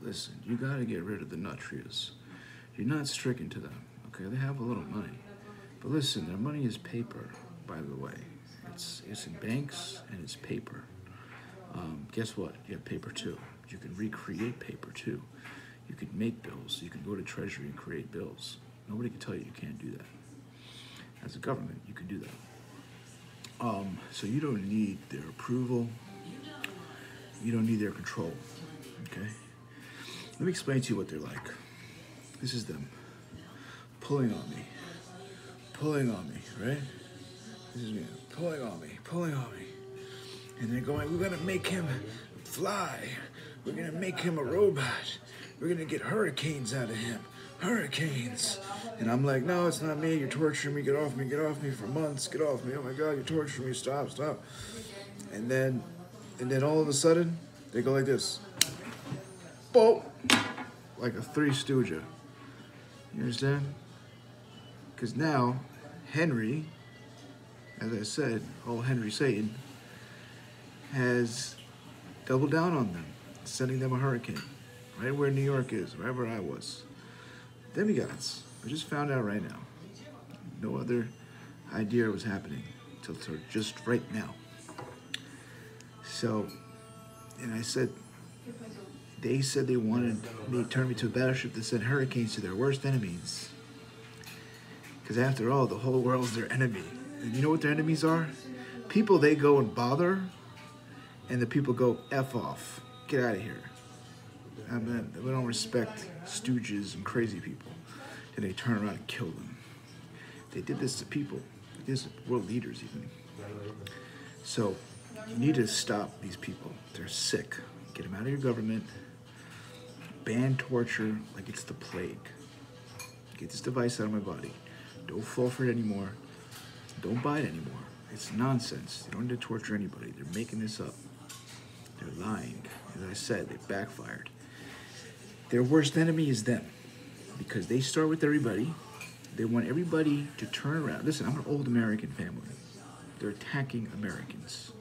listen, you gotta get rid of the Nutriyas. You're not stricken to them, okay? They have a little money. But listen, their money is paper, by the way. It's in banks and it's paper. Guess what? You have paper too. You can recreate paper too. You can make bills. You can go to Treasury and create bills. Nobody can tell you can't do that. As a government, you can do that. So you don't need their approval. You don't need their control, okay? Let me explain to you what they're like. This is them pulling on me, right? This is me pulling on me. And they're going, we're gonna make him fly. We're gonna make him a robot. We're gonna get hurricanes out of him. Hurricanes. And I'm like, no, it's not me. You're torturing me. Get off me for months. Get off me. Oh my God, you're torturing me. Stop. And then all of a sudden, they go like this. Boom. Like a Three Stooge. You understand? Because now, Henry, as I said, old Henry Satan, has doubled down on them, sending them a hurricane, right where New York is, right where I was. Demigods. I just found out right now. No other idea was happening until just right now. So, and I said, they said they wanted me to turn me to a battleship that sent hurricanes to their worst enemies. Because after all, the whole world's their enemy. And you know what their enemies are? People they go and bother, and the people go, F off. Get out of here. I mean, we don't respect stooges and crazy people. And they turn around and kill them. They did this to people. They did this to world leaders even. So, you need to stop these people. They're sick. Get them out of your government. Ban torture like it's the plague. Get this device out of my body. Don't fall for it anymore. Don't buy it anymore. It's nonsense. They don't need to torture anybody. They're making this up. They're lying. As I said, they backfired. Their worst enemy is them. Because they start with everybody. They want everybody to turn around. Listen, I'm an old American family. They're attacking Americans.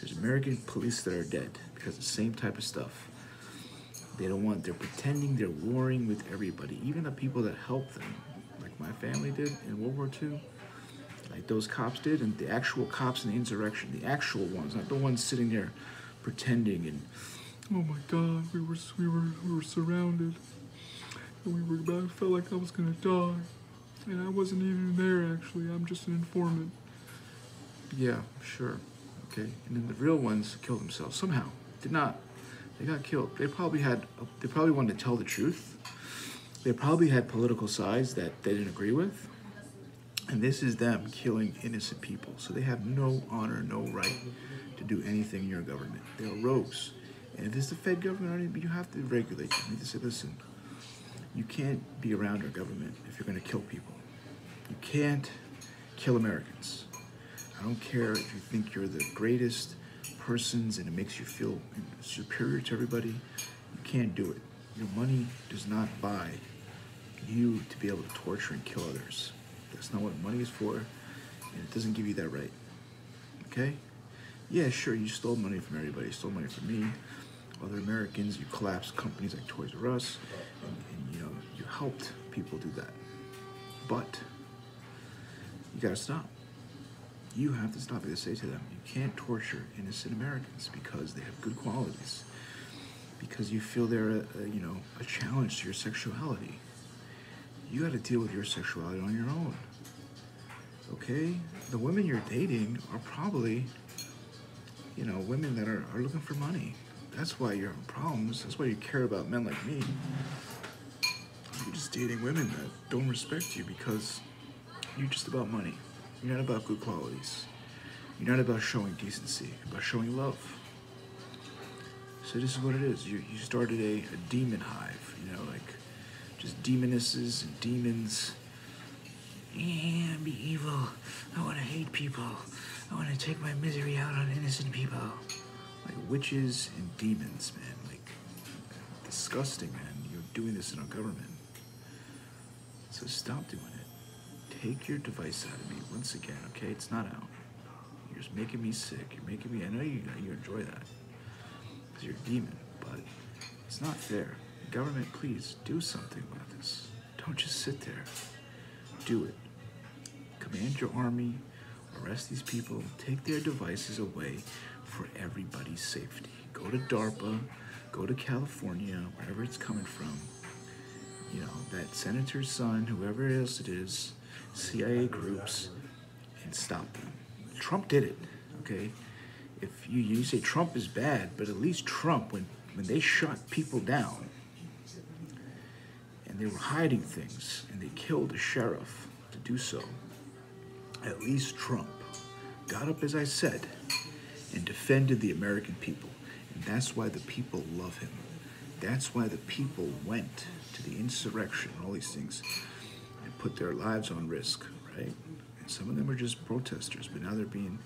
There's American police that are dead because of the same type of stuff. They're pretending they're warring with everybody, even the people that helped them, like my family did in World War II, like those cops did, and the actual cops in the insurrection, the actual ones, not the ones sitting there pretending and, oh my God, we were surrounded, and I felt like I was gonna die, and I wasn't even there actually. I'm just an informant. Yeah, sure. Okay, and then the real ones killed themselves somehow. Did not. They got killed. They probably wanted to tell the truth. They probably had political sides that they didn't agree with. And this is them killing innocent people. So they have no honor, no right to do anything in your government. They're rogues. And if it's the Fed government, you have to regulate them. You need to say, listen, you can't be around our government if you're going to kill people. You can't kill Americans. I don't care if you think you're the greatest persons and it makes you feel superior to everybody. You can't do it. Your money does not buy you to be able to torture and kill others. That's not what money is for, and it doesn't give you that right. Okay? Yeah, sure, you stole money from everybody. You stole money from me, other Americans. You collapsed companies like Toys R Us, and you know, you helped people do that. But you gotta stop. You have to stop. I say to them, you can't torture innocent Americans because they have good qualities, because you feel they're a challenge to your sexuality. You got to deal with your sexuality on your own. Okay? The women you're dating are probably, women that are looking for money. That's why you're having problems. That's why you care about men like me. You're just dating women that don't respect you because you're just about money. You're not about good qualities. You're not about showing decency, you're about showing love. So this is what it is. You started a demon hive, like just demonesses and demons. Yeah, be evil. I want to hate people. I want to take my misery out on innocent people. Like witches and demons, man. Like, disgusting, man. You're doing this in our government. So stop doing it. Take your device out of me once again, okay? It's not out. You're just making me sick. You're making me, I know you enjoy that. Because you're a demon, but it's not fair. Government, please do something about this. Don't just sit there. Do it. Command your army, arrest these people, take their devices away for everybody's safety. Go to DARPA, go to California, wherever it's coming from. You know, that senator's son, whoever else it is, CIA groups, and stop them. Trump did it, okay? If you say Trump is bad, but at least Trump, when they shot people down, and they were hiding things, and they killed a sheriff to do so, at least Trump got up, as I said, and defended the American people. And that's why the people love him. That's why the people went to the insurrection, all these things, and put their lives on risk, right? And some of them are just protesters, but now they're being,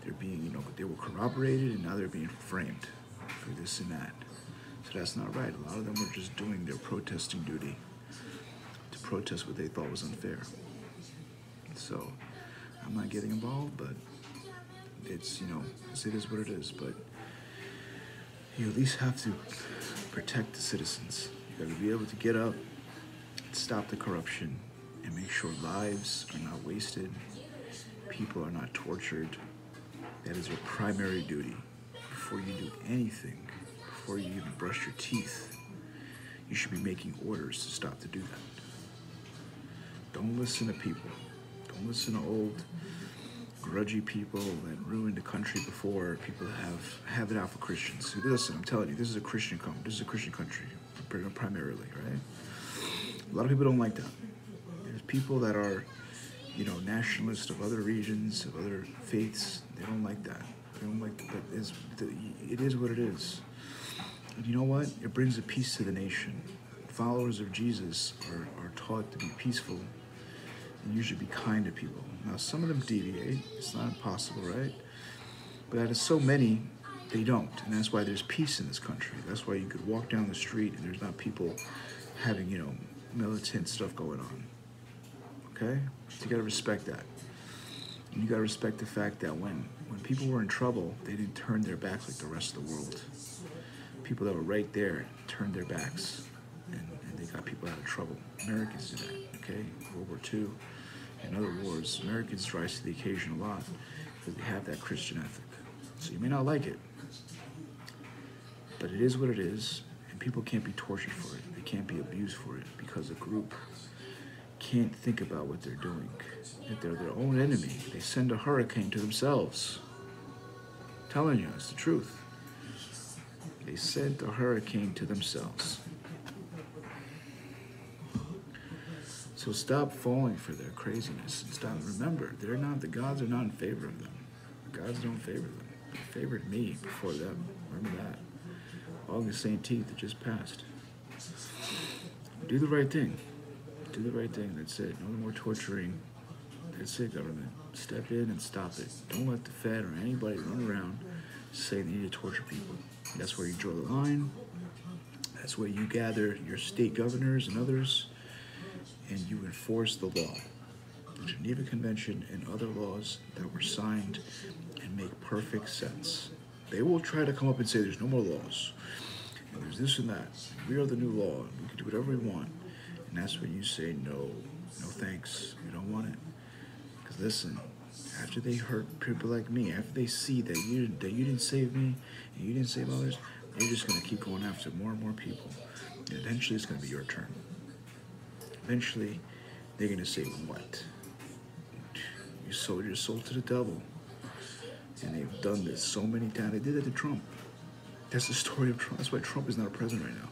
you know, they were corroborated, and now they're being framed for this and that. So that's not right. A lot of them were just doing their protesting duty to protest what they thought was unfair. So I'm not getting involved, but it's, you know, it is what it is. But you at least have to protect the citizens. You got to be able to get up and stop the corruption and make sure lives are not wasted, people are not tortured. That is your primary duty. Before you do anything, before you even brush your teeth, you should be making orders to stop to do that. Don't listen to people. Don't listen to old, grudgy people that ruined the country before. People have it out for Christians. So listen, I'm telling you, this is a Christian country, primarily, right? A lot of people don't like that. There's people that are, you know, nationalists of other regions, of other faiths. They don't like that. They don't like that. But it is what it is. And you know what? It brings a peace to the nation. Followers of Jesus are taught to be peaceful and usually be kind to people. Now, some of them deviate. It's not impossible, right? But out of so many, they don't. And that's why there's peace in this country. That's why you could walk down the street and there's not people having, you know, militant stuff going on. Okay? So you gotta respect that. And you gotta respect the fact that when people were in trouble, they didn't turn their backs like the rest of the world. People that were right there turned their backs and they got people out of trouble. Americans did that, okay? World War II and other wars, Americans rise to the occasion a lot because they have that Christian ethic. So you may not like it, but it is what it is, and people can't be tortured for it. They can't be abused for it because a group can't think about what they're doing. If they're their own enemy, they send a hurricane to themselves. I'm telling you, it's the truth. They sent a hurricane to themselves. So stop falling for their craziness and stop. Remember, the gods are not in favor of them. The gods don't favor them. They favored me before them. Remember that. August 18th, it just passed. Do the right thing. Do the right thing. That's it. No more torturing. That's it, government. Step in and stop it. Don't let the Fed or anybody run around say they need to torture people. That's where you draw the line. That's where you gather your state governors and others, and you enforce the law. The Geneva Convention and other laws that were signed and make perfect sense. They will try to come up and say there's no more laws, and there's this and that. We are the new law, and we can do whatever we want. And that's when you say no thanks. We don't want it. Because listen, after they hurt people like me, after they see that you didn't save me and you didn't save others, they're just going to keep going after more and more people. And eventually it's going to be your turn. Eventually they're going to say, what? You sold your soul to the devil. And they've done this so many times. They did it to Trump. That's the story of Trump. That's why Trump is not a president right now.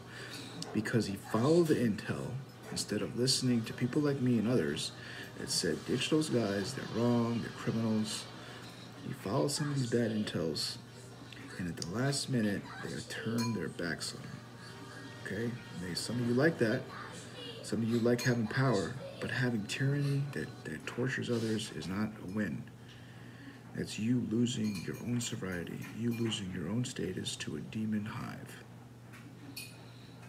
Because he followed the intel instead of listening to people like me and others that said, ditch those guys, they're wrong, they're criminals. He followed some of these bad intels, and at the last minute, they turned their backs on him. Okay? Some of you like that. Some of you like having power, but having tyranny that tortures others is not a win. It's you losing your own sovereignty, you losing your own status to a demon hive.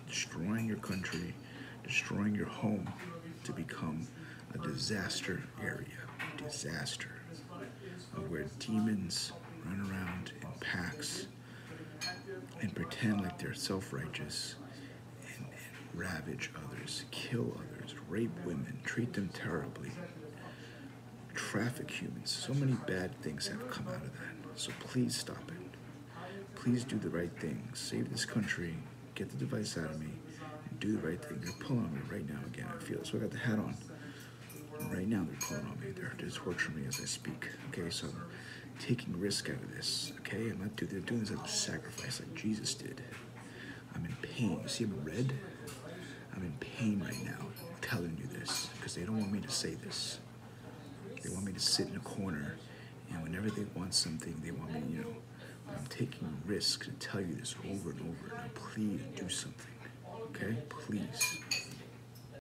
Destroying your country, destroying your home to become a disaster area. Disaster. Of where demons run around in packs and pretend like they're self-righteous kill others, rape women, treat them terribly, traffic humans. So many bad things have come out of that. So please stop it. Please do the right thing. Save this country. Get the device out of me. And do the right thing. They're pulling on me right now again. I feel it. So I got the hat on. Right now they're pulling on me. They're torturing me as I speak. Okay, so I'm taking risk out of this. Okay, they're doing this as a sacrifice like Jesus did. I'm in pain. You see I'm red? I'm in pain right now. I'm telling you this because they don't want me to say this. They want me to sit in a corner, and whenever they want something, they want me, I'm taking risks to tell you this over and over. Now, please do something, okay? Please.